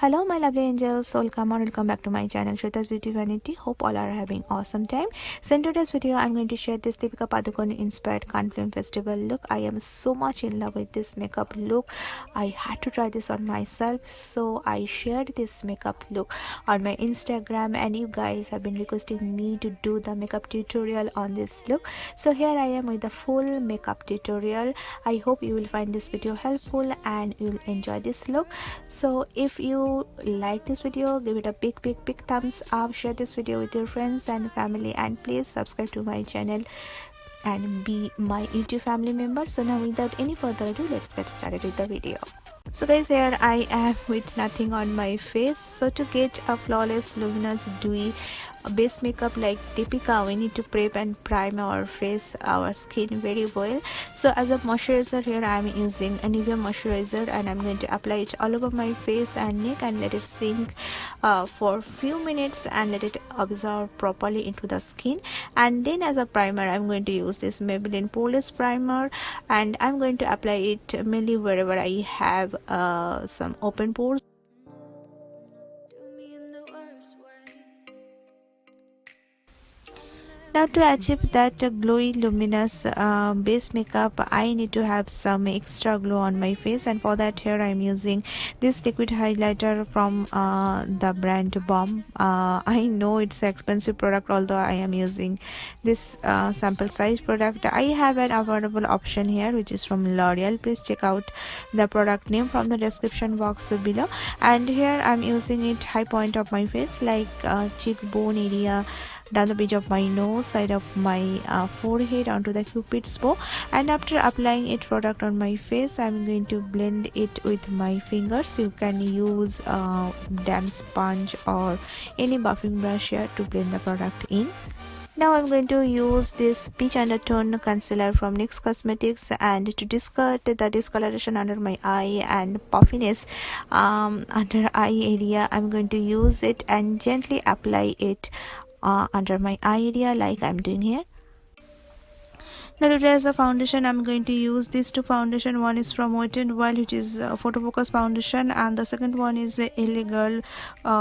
Hello my lovely angels, welcome back to my channel Shweta's Beauty Vanity. Hope all are having awesome time. So in today's video I'm going to share this Deepika Padukone inspired Cannes Film Festival look. I am so much in love with this makeup look. I had to try this on myself, so I shared this makeup look on my Instagram and you guys have been requesting me to do the makeup tutorial on this look. So here I am with the full makeup tutorial. I hope you will find this video helpful and you'll enjoy this look. So if you like this video, give it a big thumbs up, share this video with your friends and family, and please subscribe to my channel and be my YouTube family member. So now without any further ado, let's get started with the video. So guys, here I am with nothing on my face. So to get a flawless, luminous, dewy base makeup like Deepika, we need to prep and prime our face, our skin very well. So as a moisturizer, here I am using a Nivea moisturizer and I'm going to apply it all over my face and neck and let it sink for a few minutes and let it absorb properly into the skin. And then as a primer, I'm going to use this Maybelline Poreless primer and I'm going to apply it mainly wherever I have some open pores. Now to achieve that glowy luminous base makeup, I need to have some extra glow on my face, and for that here I am using this liquid highlighter from the brand Bomb. I know it's an expensive product, although I am using this sample size product. I have an affordable option here which is from L'Oreal. Please check out the product name from the description box below. And here I am using it high point of my face, like cheekbone area, down the bridge of my nose, side of my forehead, onto the cupid's bow. And after applying it product on my face, I'm going to blend it with my fingers. You can use damp sponge or any buffing brush here to blend the product in. Now I'm going to use this peach undertone concealer from NYX Cosmetics, and to discard the discoloration under my eye and puffiness under eye area, I'm going to use it and gently apply it under my eye area like I'm doing here. Now to trace the foundation, I'm going to use these two foundation. One is from Wet n Wild, which is photo focus foundation, and the second one is LA Girl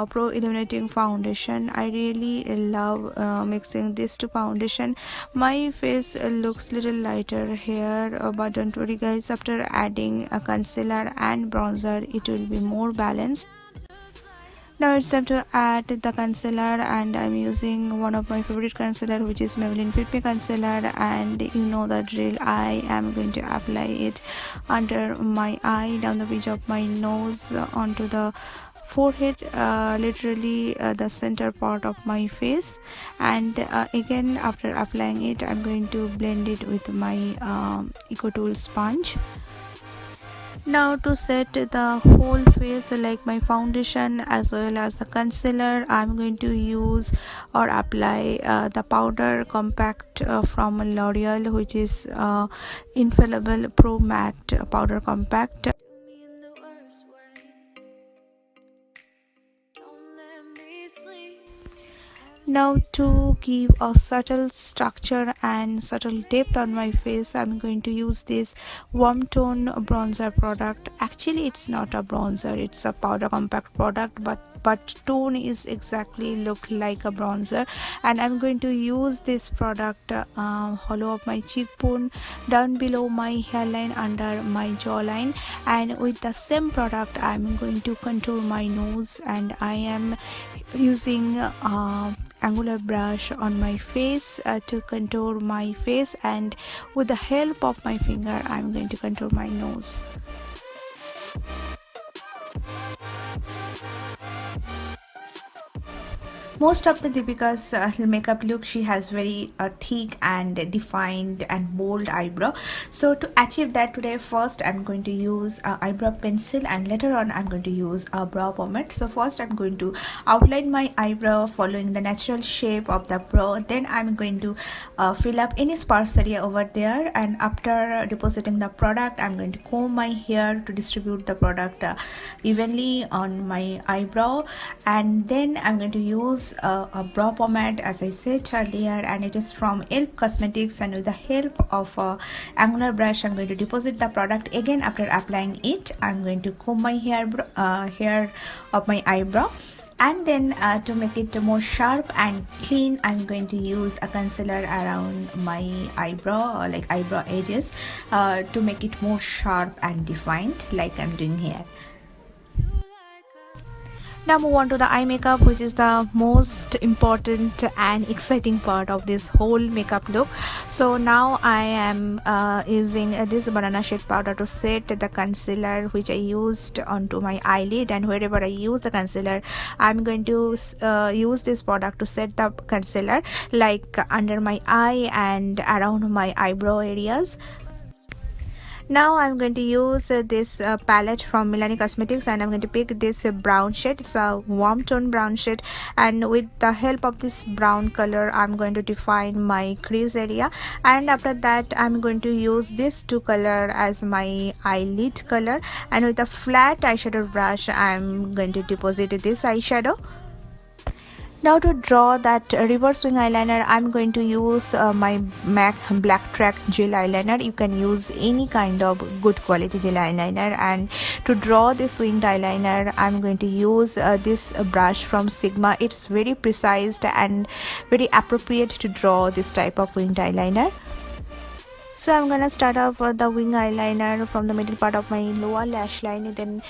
Pro Illuminating Foundation. I really love mixing these two foundation. My face looks little lighter here, but don't worry guys, after adding a concealer and bronzer it will be more balanced. Now it's time to add the concealer, and I'm using one of my favorite concealer, which is Maybelline Fit Me Concealer, and you know the drill. I am going to apply it under my eye, down the bridge of my nose, onto the forehead, literally the center part of my face. And again, after applying it, I'm going to blend it with my Eco Tool sponge. Now to set the whole face, like my foundation as well as the concealer, I'm going to use or apply the powder compact from L'Oreal, which is Infallible Pro Matte Powder Compact. Now to give a subtle structure and subtle depth on my face, I'm going to use this warm tone bronzer product. Actually it's not a bronzer, it's a powder compact product, but tone is exactly look like a bronzer. And I'm going to use this product hollow of my cheekbone, down below my hairline, under my jawline, and with the same product I'm going to contour my nose. And I am using angular brush on my face to contour my face, and with the help of my finger I'm going to contour my nose. Most of the Deepika's makeup look, she has very thick and defined and bold eyebrow. So to achieve that today, first I'm going to use eyebrow pencil, and later on I'm going to use a brow pomade. So first I'm going to outline my eyebrow following the natural shape of the brow. Then I'm going to fill up any sparse area over there, and after depositing the product, I'm going to comb my hair to distribute the product evenly on my eyebrow. And then I'm going to use use a brow pomade as I said earlier, and it is from Elf Cosmetics, and with the help of a angular brush I'm going to deposit the product again. After applying it, I'm going to comb my hair of my eyebrow, and then to make it more sharp and clean, I'm going to use a concealer around my eyebrow, or like eyebrow edges, to make it more sharp and defined like I'm doing here. Now move on to the eye makeup, which is the most important and exciting part of this whole makeup look. So now I am using this banana shade powder to set the concealer which I used onto my eyelid, and wherever I use the concealer I'm going to use this product to set the concealer like under my eye and around my eyebrow areas. Now I'm going to use this palette from Milani Cosmetics, and I'm going to pick this brown shade. It's a warm tone brown shade, and with the help of this brown color I'm going to define my crease area, and after that I'm going to use this two color as my eyelid color, and with a flat eyeshadow brush I'm going to deposit this eyeshadow. Now to draw that reverse wing eyeliner, I'm going to use my MAC Black Track gel eyeliner. You can use any kind of good quality gel eyeliner, and to draw this winged eyeliner I'm going to use this brush from Sigma. It's very precise and very appropriate to draw this type of winged eyeliner. So I'm gonna start off with the wing eyeliner from the middle part of my lower lash line, then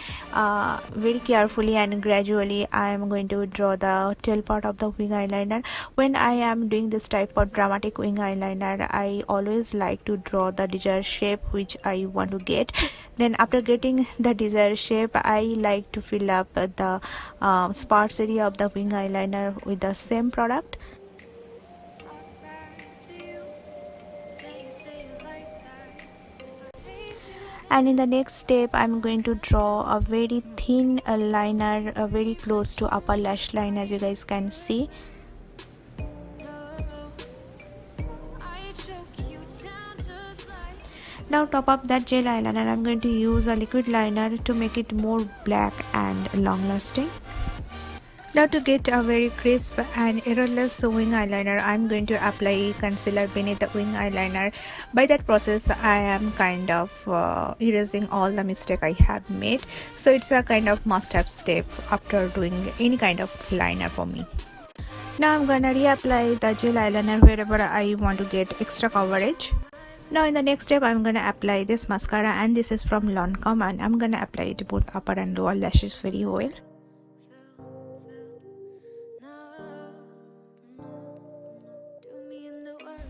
very carefully and gradually I am going to draw the tail part of the wing eyeliner. When I am doing this type of dramatic wing eyeliner, I always like to draw the desired shape which I want to get. Then after getting the desired shape, I like to fill up the sparse area of the wing eyeliner with the same product. And in the next step I'm going to draw a very thin liner very close to upper lash line, as you guys can see. Now top up that gel eyeliner, I'm going to use a liquid liner to make it more black and long lasting. Now to get a very crisp and errorless wing eyeliner, I'm going to apply concealer beneath the wing eyeliner. By that process, I am kind of erasing all the mistake I have made. So it's a kind of must-have step after doing any kind of liner for me. Now I'm gonna reapply the gel eyeliner wherever I want to get extra coverage. Now in the next step, I'm gonna apply this mascara, and this is from Lancome, and I'm gonna apply it both upper and lower lashes very well.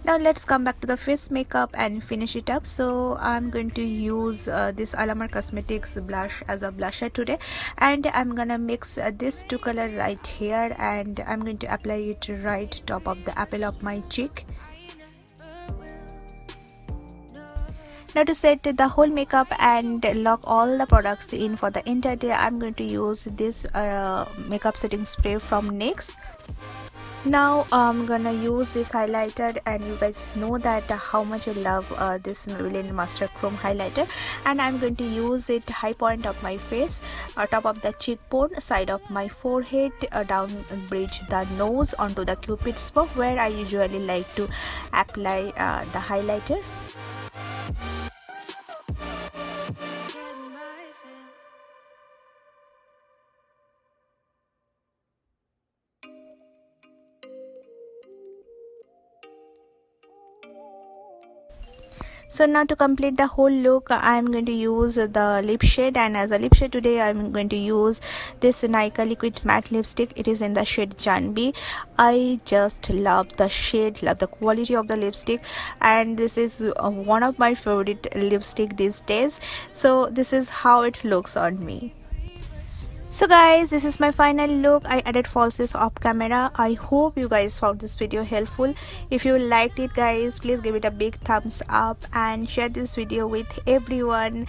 Now let's come back to the face makeup and finish it up. So I'm going to use this Alamar Cosmetics blush as a blusher today, and I'm gonna mix this two color right here, and I'm going to apply it right top of the apple of my cheek. Now to set the whole makeup and lock all the products in for the entire day, I'm going to use this makeup setting spray from NYX. Now I'm gonna use this highlighter, and you guys know that how much I love this Maybelline Master Chrome highlighter, and I'm going to use it high point of my face, top of the cheekbone, side of my forehead, down bridge the nose onto the cupid's bow, where I usually like to apply the highlighter. So now to complete the whole look, I'm going to use the lip shade, and as a lip shade today I'm going to use this Nykaa liquid matte lipstick. It is in the shade Janbi. I just love the shade, love the quality of the lipstick, and this is one of my favorite lipstick these days. So this is how it looks on me. So guys, this is my final look. I added falsies off camera. I hope you guys found this video helpful. If you liked it guys, please give it a big thumbs up and share this video with everyone.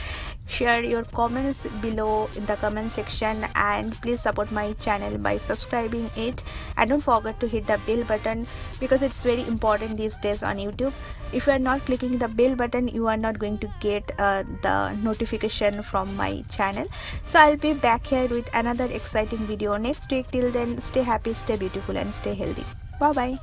Share your comments below in the comment section, and please support my channel by subscribing it, and don't forget to hit the bell button because it's very important these days on YouTube. If you are not clicking the bell button, you are not going to get the notification from my channel. So I'll be back here with another exciting video next week. Till then, stay happy, stay beautiful, and stay healthy. Bye bye.